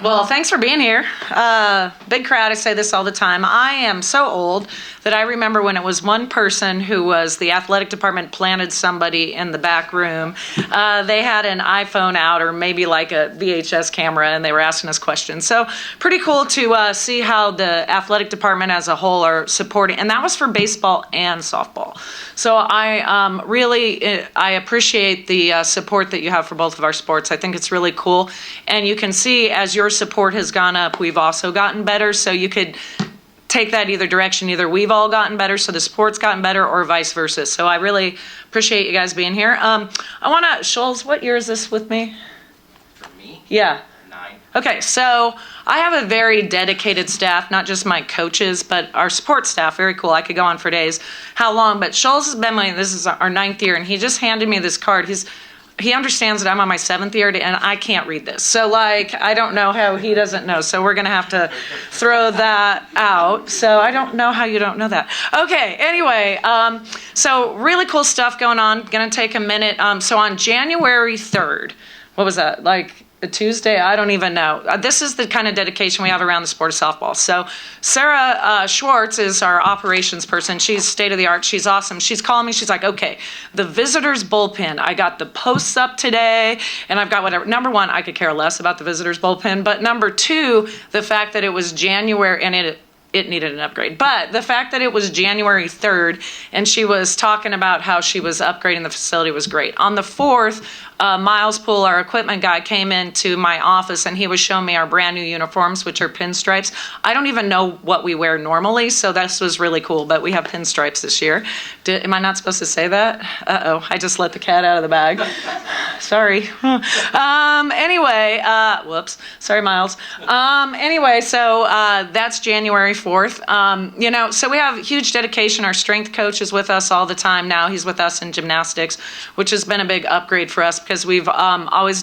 Well, thanks for being here. Big crowd. I say this all the time. I am so old that I remember when it was one person who was the athletic department planted somebody in the back room. They had an iPhone out or maybe like a VHS camera, and they were asking us questions. So pretty cool to see how the athletic department as a whole are supporting. And that was for baseball and softball. So I I appreciate the support that you have for both of our sports. I think it's really cool. And you can see as your support has gone up, we've also gotten better. So you could take that either direction. Either we've all gotten better, so the sport's gotten better, or vice versa. So I really appreciate you guys being here. I want to, Schultz, what year is this with me? For me? Yeah. 9. Okay, so I have a very dedicated staff, not just my coaches, but our support staff. Very cool. I could go on for days. How long? But Schultz has been this is our 9th year, and he just handed me this card. He understands that I'm on my 7th year, and I can't read this. So, I don't know how he doesn't know. So we're going to have to throw that out. So I don't know how you don't know that. Okay, anyway, so really cool stuff going on. Going to take a minute. So on January 3rd, what was that, a Tuesday? I don't even know. This is the kind of dedication we have around the sport of softball. So Sarah Schwartz is our operations person. She's state of the art. She's awesome. She's calling me. She's like, okay, the visitors bullpen. I got the posts up today, and I've got whatever. Number one, I could care less about the visitors bullpen. But number two, the fact that it was January and it needed an upgrade. But the fact that it was January 3rd and she was talking about how she was upgrading the facility was great. On the 4th, Miles Poole, our equipment guy, came into my office and he was showing me our brand new uniforms, which are pinstripes. I don't even know what we wear normally, so this was really cool, but we have pinstripes this year. Am I not supposed to say that? Uh-oh, I just let the cat out of the bag. Sorry. Anyway, whoops. Sorry, Miles. Anyway, so that's January 4th. So we have huge dedication. Our strength coach is with us all the time now. He's with us in gymnastics, which has been a big upgrade for us because we've always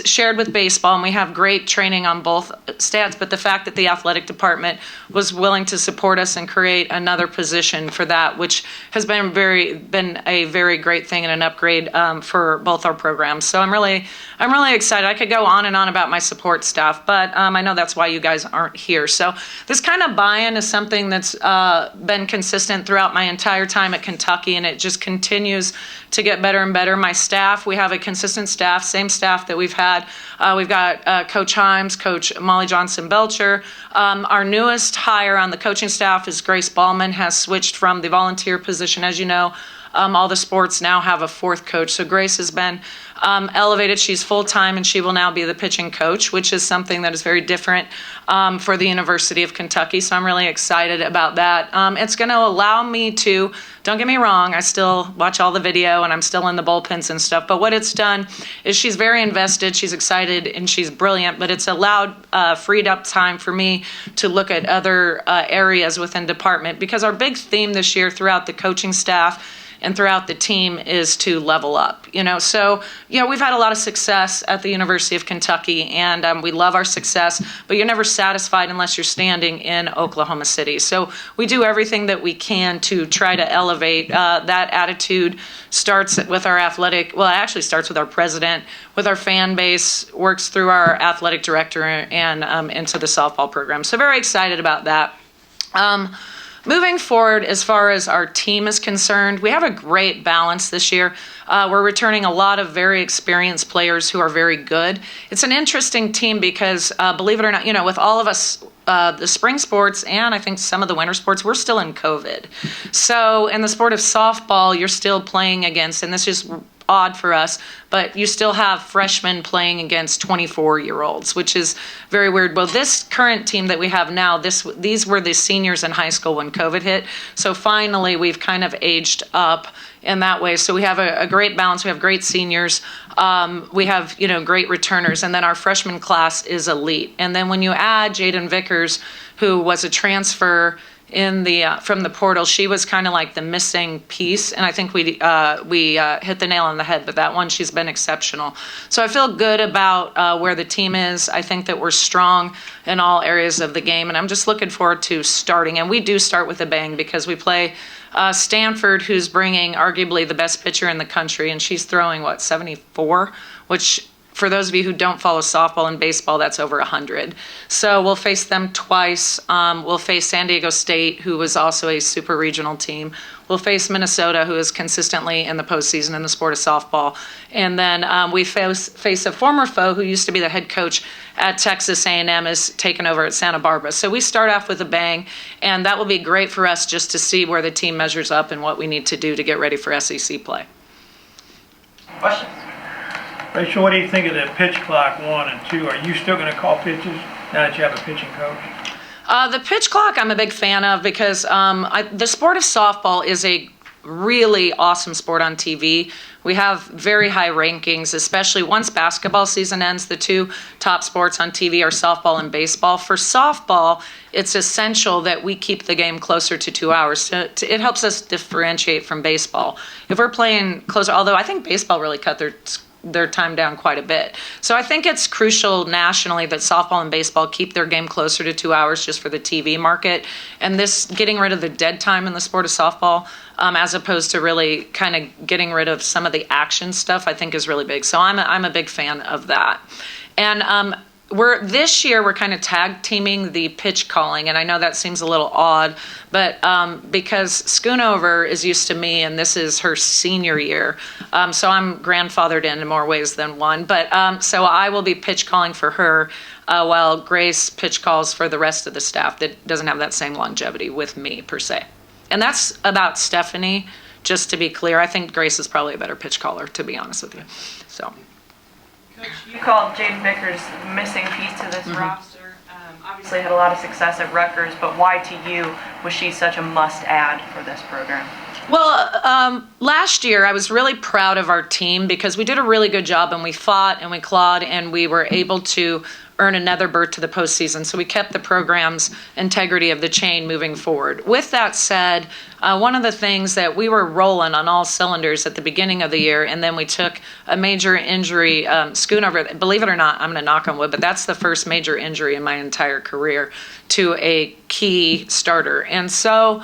shared with baseball, and we have great training on both stats, but the fact that the athletic department was willing to support us and create another position for that, which has been a very great thing and an upgrade for both our programs. So I'm really excited. I could go on and on about my support staff, but I know that's why you guys aren't here. So this kind of buy-in is something that's been consistent throughout my entire time at Kentucky, and it just continues to get better and better. My staff, we have a consistent staff, same staff that we've had. We've got Coach Himes, Coach Molly Johnson-Belcher. Our newest hire on the coaching staff is Grace Ballman, has switched from the volunteer position. As you know, all the sports now have a 4th coach. So Grace has been elevated. She's full-time, and she will now be the pitching coach, which is something that is very different for the University of Kentucky. So I'm really excited about that. It's going to allow me to, don't get me wrong, I still watch all the video, and I'm still in the bullpens and stuff. But what it's done is she's very invested, she's excited, and she's brilliant. But it's allowed freed up time for me to look at other areas within department, because our big theme this year throughout the coaching staff and throughout the team is to level up. So we've had a lot of success at the University of Kentucky, and we love our success, but you're never satisfied unless you're standing in Oklahoma City. So we do everything that we can to try to elevate. That attitude starts with our it actually starts with our president, with our fan base, works through our athletic director, and into the softball program. So very excited about that. Moving forward, as far as our team is concerned, we have a great balance this year. We're returning a lot of very experienced players who are very good. It's an interesting team because, believe it or not, with all of us, the spring sports and I think some of the winter sports, we're still in COVID. So in the sport of softball, you're still playing against, and this is odd for us, but you still have freshmen playing against 24-year-olds, which is very weird. Well, this current team that we have now, these were the seniors in high school when COVID hit. So finally, we've kind of aged up in that way. So we have a great balance. We have great seniors. We have, great returners. And then our freshman class is elite. And then when you add Jaden Vickers, who was a transfer from the portal, she was kind of like the missing piece, and I think we hit the nail on the head. But that one, she's been exceptional. So I feel good about where the team is. I think that we're strong in all areas of the game, and I'm just looking forward to starting. And we do start with a bang because we play Stanford, who's bringing arguably the best pitcher in the country, and she's throwing 74, which For those of you who don't follow softball and baseball, that's over 100. So we'll face them twice. We'll face San Diego State, who was also a super regional team. We'll face Minnesota, who is consistently in the postseason in the sport of softball. And then we face a former foe who used to be the head coach at Texas A&M, is taken over at Santa Barbara. So we start off with a bang, and that will be great for us just to see where the team measures up and what we need to do to get ready for SEC play. Questions? Rachel, what do you think of the pitch clock 1 and 2? Are you still going to call pitches now that you have a pitching coach? The pitch clock I'm a big fan of because the sport of softball is a really awesome sport on TV. We have very high rankings, especially once basketball season ends. The two top sports on TV are softball and baseball. For softball, it's essential that we keep the game closer to 2 hours. It helps us differentiate from baseball. If we're playing closer, although I think baseball really cut their time down quite a bit. So I think it's crucial nationally that softball and baseball keep their game closer to 2 hours just for the TV market. And this getting rid of the dead time in the sport of softball, as opposed to really kind of getting rid of some of the action stuff, I think is really big. So I'm a big fan of that. And this year we're kind of tag teaming the pitch calling, and I know that seems a little odd, but because Schoonover is used to me and this is her senior year, so I'm grandfathered in more ways than one. But so I will be pitch calling for her, while Grace pitch calls for the rest of the staff that doesn't have that same longevity with me per se. And that's about Stephanie. Just to be clear, I think Grace is probably a better pitch caller, to be honest with you. So. Coach, you called Jaden Vickers the missing piece to this roster. Obviously had a lot of success at Rutgers, but why to you was she such a must-add for this program? Well, last year I was really proud of our team because we did a really good job and we fought and we clawed and we were able to earn another berth to the postseason. So we kept the program's integrity of the chain moving forward. With that said, one of the things that we were rolling on all cylinders at the beginning of the year, and then we took a major injury, Schoonover, believe it or not, I'm going to knock on wood, but that's the first major injury in my entire career to a key starter. And so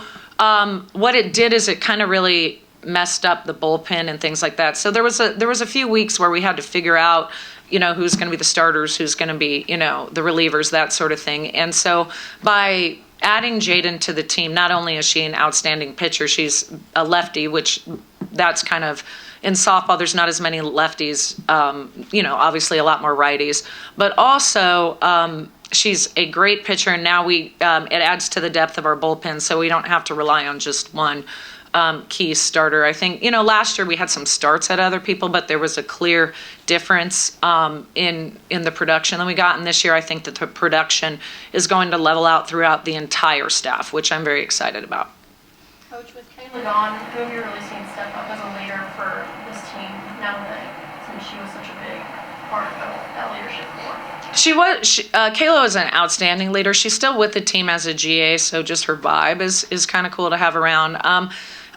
what it did is it kind of really messed up the bullpen and things like that. So there was a few weeks where we had to figure out, who's going to be the starters, who's going to be, the relievers, that sort of thing. And so by adding Jaden to the team, not only is she an outstanding pitcher, she's a lefty, which that's kind of, in softball, there's not as many lefties, obviously a lot more righties, but also she's a great pitcher, and now it adds to the depth of our bullpen, so we don't have to rely on just one key starter. I think, last year we had some starts at other people, but there was a clear difference in the production that we got. And this year I think that the production is going to level out throughout the entire staff, which I'm very excited about. Coach, with Kayla gone, who have you really seen step up as a leader for this team now that, since she was such a big part of that leadership for? Kayla was an outstanding leader. She's still with the team as a GA, so just her vibe is kind of cool to have around.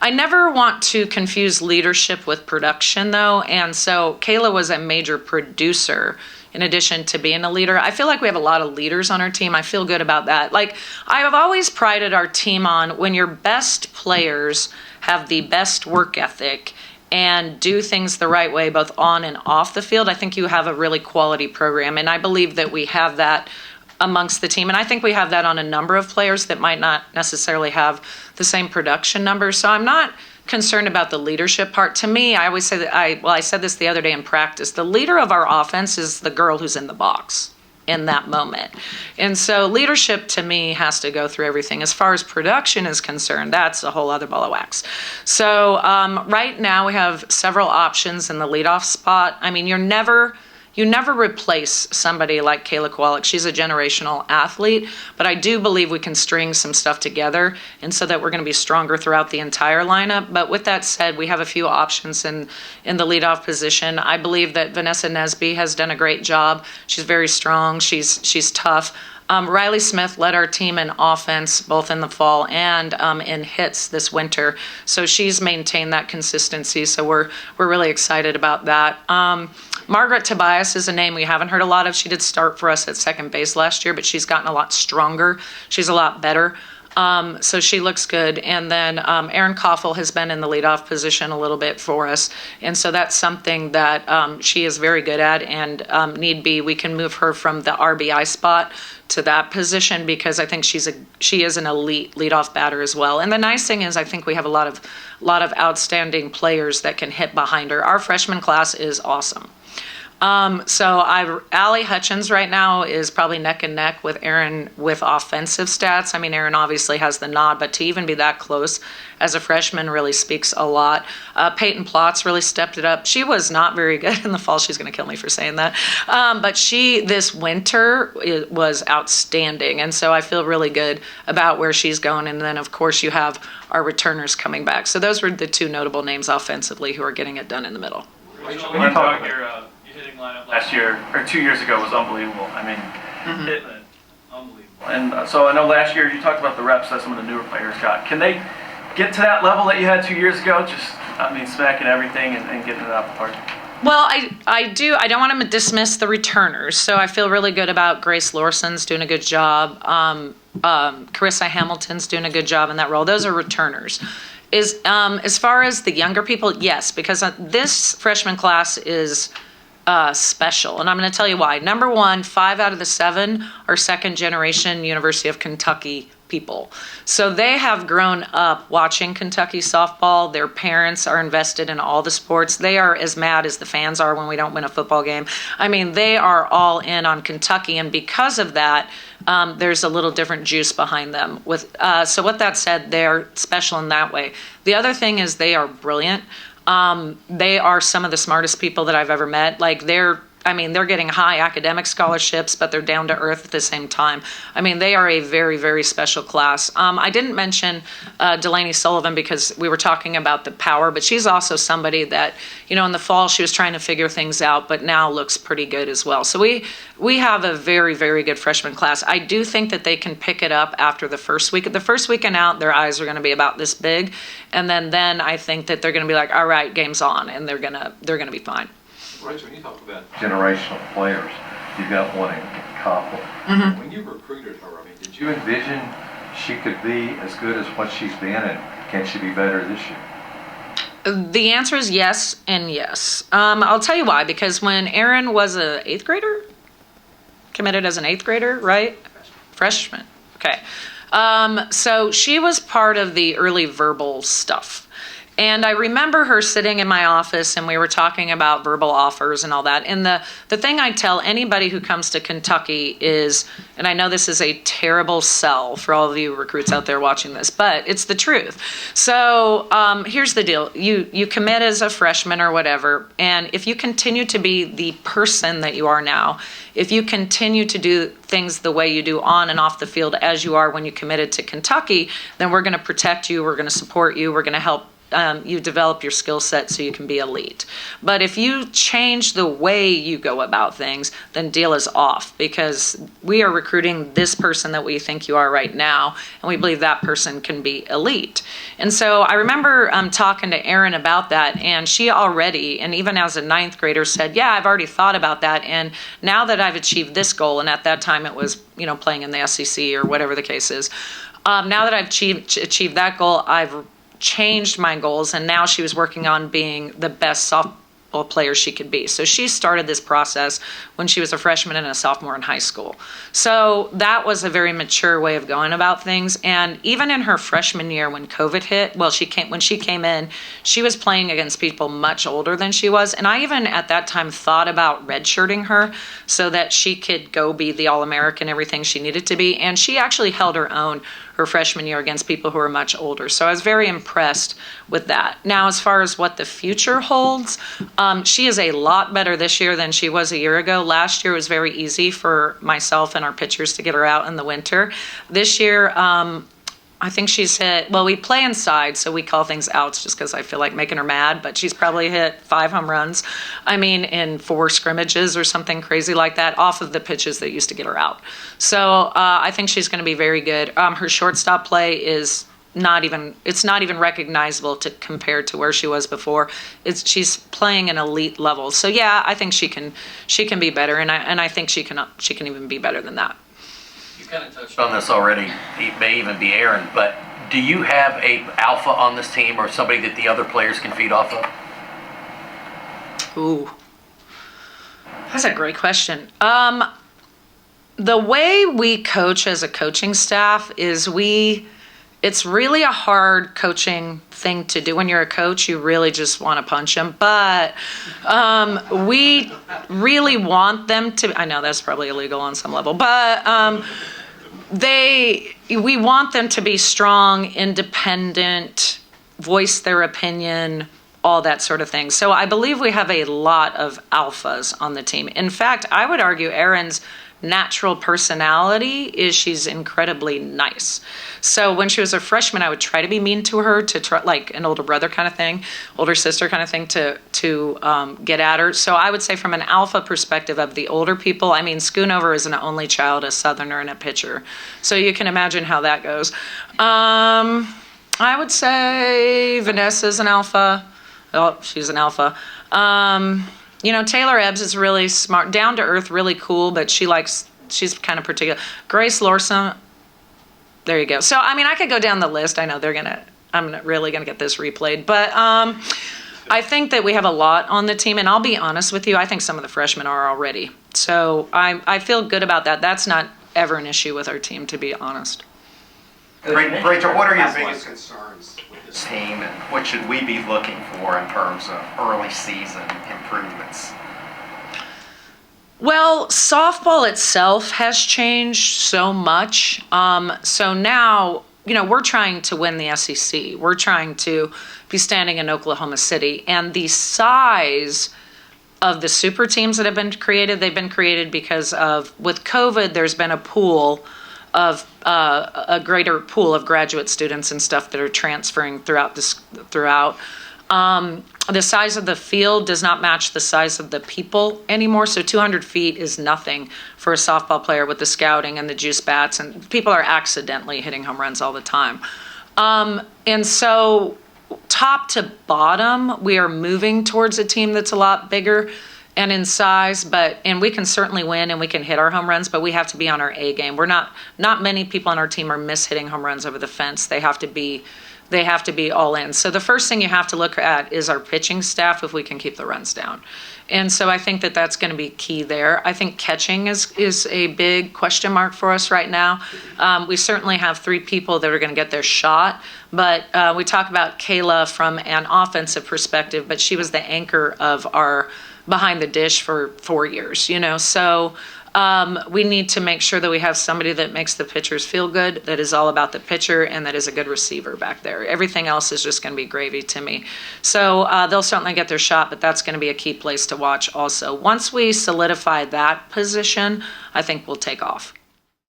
I never want to confuse leadership with production, though, and so Kayla was a major producer in addition to being a leader. I feel like we have a lot of leaders on our team. I feel good about that. Like, I have always prided our team on when your best players have the best work ethic and do things the right way, both on and off the field, I think you have a really quality program. And I believe that we have that amongst the team. And I think we have that on a number of players that might not necessarily have the same production numbers. So I'm not concerned about the leadership part. To me, I always say that I said this the other day in practice, the leader of our offense is the girl who's in the box in that moment. And so leadership to me has to go through everything. As far as production is concerned, that's a whole other ball of wax. So right now we have several options in the leadoff spot. I mean, you never replace somebody like Kayla Kowalik. She's a generational athlete, but I do believe we can string some stuff together and so that we're going to be stronger throughout the entire lineup. But with that said, we have a few options in the leadoff position. I believe that Vanessa Nesby has done a great job. She's very strong. She's tough. Riley Smith led our team in offense both in the fall and in hits this winter. So she's maintained that consistency. So we're really excited about that. Margaret Tobias is a name we haven't heard a lot of. She did start for us at second base last year, but she's gotten a lot stronger. She's a lot better. So she looks good. And then Erin Koffel has been in the leadoff position a little bit for us. And so that's something that she is very good at. And need be, we can move her from the RBI spot to that position because I think she is an elite leadoff batter as well. And the nice thing is I think we have a lot of outstanding players that can hit behind her. Our freshman class is awesome. Allie Hutchins right now is probably neck and neck with Erin with offensive stats. I mean, Erin obviously has the nod, but to even be that close as a freshman really speaks a lot. Peyton Plotz really stepped it up. She was not very good in the fall. She's going to kill me for saying that. But this winter was outstanding. And so I feel really good about where she's going. And then, of course, you have our returners coming back. So those were the two notable names offensively who are getting it done in the middle. Rachel, when you talk about your hitting lineup last year, or 2 years ago, was unbelievable. I mean, hitting it, unbelievable. And so I know last year you talked about the reps that some of the newer players got. Can they get to that level that you had 2 years ago? Just, smacking everything and getting it out the park. Well, I don't want to dismiss the returners. So I feel really good about Grace Lawson's doing a good job. Carissa Hamilton's doing a good job in that role. Those are returners. As far as the younger people, yes, because this freshman class is special. And I'm going to tell you why. Number one, 5 out of the 7 are second generation University of Kentucky people. So they have grown up watching Kentucky softball. Their parents are invested in all the sports. They are as mad as the fans are when we don't win a football game. I mean, they are all in on Kentucky. And because of that, there's a little different juice behind them. So with that said, they're special in that way. The other thing is they are brilliant. They are some of the smartest people that I've ever met. They're getting high academic scholarships, but they're down to earth at the same time. I mean, they are a very, very special class. I didn't mention Delaney Sullivan because we were talking about the power, but she's also somebody that, in the fall she was trying to figure things out, but now looks pretty good as well. So we have a very, very good freshman class. I do think that they can pick it up after the first week. The first weekend out, their eyes are going to be about this big, and then I think that they're going to be like, all right, game's on, and they're gonna be fine. Rachel, when you talk about generational players, you've got one in Koppel. Mm-hmm. When you recruited her, did Did you envision she could be as good as what she's been, and can she be better this year? The answer is yes and yes. I'll tell you why. Because when Erin was an 8th grader, committed as an 8th grader, right? Freshman. Okay. So she was part of the early verbal stuff. And I remember her sitting in my office and we were talking about verbal offers and all that. And the thing I tell anybody who comes to Kentucky is, and I know this is a terrible sell for all of you recruits out there watching this, but it's the truth. So here's the deal. You commit as a freshman or whatever, and if you continue to be the person that you are now, if you continue to do things the way you do on and off the field as you are when you committed to Kentucky, then we're going to protect you, we're going to support you, we're going to help you develop your skill set so you can be elite. But if you change the way you go about things, then deal is off, because we are recruiting this person that we think you are right now, and we believe that person can be elite. And so I remember talking to Erin about that, and she already, and even as a 9th grader, said, yeah, I've already thought about that, and now that I've achieved this goal, and at that time it was, playing in the SEC or whatever the case is, now that I've achieved that goal, I've changed my goals, and now she was working on being the best softball player she could be. So she started this process when she was a freshman and a sophomore in high school. So that was a very mature way of going about things. And even in her freshman year when COVID hit, when she came in, she was playing against people much older than she was. And I even at that time thought about redshirting her so that she could go be the All-American, everything she needed to be. And she actually held her own her freshman year against people who are much older. So I was very impressed with that. Now, as far as what the future holds, she is a lot better this year than she was a year ago. Last year was very easy for myself and our pitchers to get her out in the winter. This year, I think she's hit, well, we play inside, so we call things outs just because I feel like making her mad, but she's probably hit 5 home runs, in 4 scrimmages or something crazy like that off of the pitches that used to get her out. So I think she's going to be very good. Her shortstop play is it's not even recognizable to compare to where she was before. She's playing an elite level. So yeah, I think she can be better, and I think she can even be better than that. You kind of touched on this already, it may even be Aaron, but do you have a alpha on this team or somebody that the other players can feed off of? Ooh, that's a great question. The way we coach as a coaching staff is it's really a hard coaching thing to do. When you're a coach, you really just want to punch them. But we really want them to, I know that's probably illegal on some level, but we want them to be strong, independent, voice their opinion, all that sort of thing. So I believe we have a lot of alphas on the team. In fact, I would argue Erin's natural personality is she's incredibly nice. So when she was a freshman, I would try to be mean to her, to try, like an older brother kind of thing, older sister kind of thing, to get at her. So I would say from an alpha perspective of the older people, I mean, Schoonover is an only child, a Southerner, and a pitcher. So you can imagine how that goes. I would say Vanessa's an alpha. Oh, she's an alpha. Taylor Ebbs is really smart, down to earth, really cool, but she's kind of particular. Grace Lawson, there you go. So, I mean, I could go down the list. I know I'm really going to get this replayed, but I think that we have a lot on the team, and I'll be honest with you, I think some of the freshmen are already. So I feel good about that. That's not ever an issue with our team, to be honest. Rachel, what are your biggest concerns with this team, and what should we be looking for in terms of early season improvements? Well, softball itself has changed so much. So now, we're trying to win the SEC. We're trying to be standing in Oklahoma City. And the size of the super teams that have been created, they've been created because with COVID, there's been a greater pool of graduate students and stuff that are transferring throughout. The size of the field does not match the size of the people anymore. So 200 feet is nothing for a softball player with the scouting and the juice bats, and people are accidentally hitting home runs all the time. And so top to bottom, we are moving towards a team that's a lot bigger and in size, and we can certainly win and we can hit our home runs, but we have to be on our A game. Not many people on our team are hitting home runs over the fence. They have to be all in. So the first thing you have to look at is our pitching staff, if we can keep the runs down. And so I think that that's going to be key there. I think catching is a big question mark for us right now. We certainly have 3 people that are going to get their shot, but we talk about Kayla from an offensive perspective, but she was the anchor of our behind the dish for 4 years, so we need to make sure that we have somebody that makes the pitchers feel good, that is all about the pitcher, and that is a good receiver back there. Everything else is just going to be gravy to me. So they'll certainly get their shot, but that's going to be a key place to watch also. Once we solidify that position, I think we'll take off.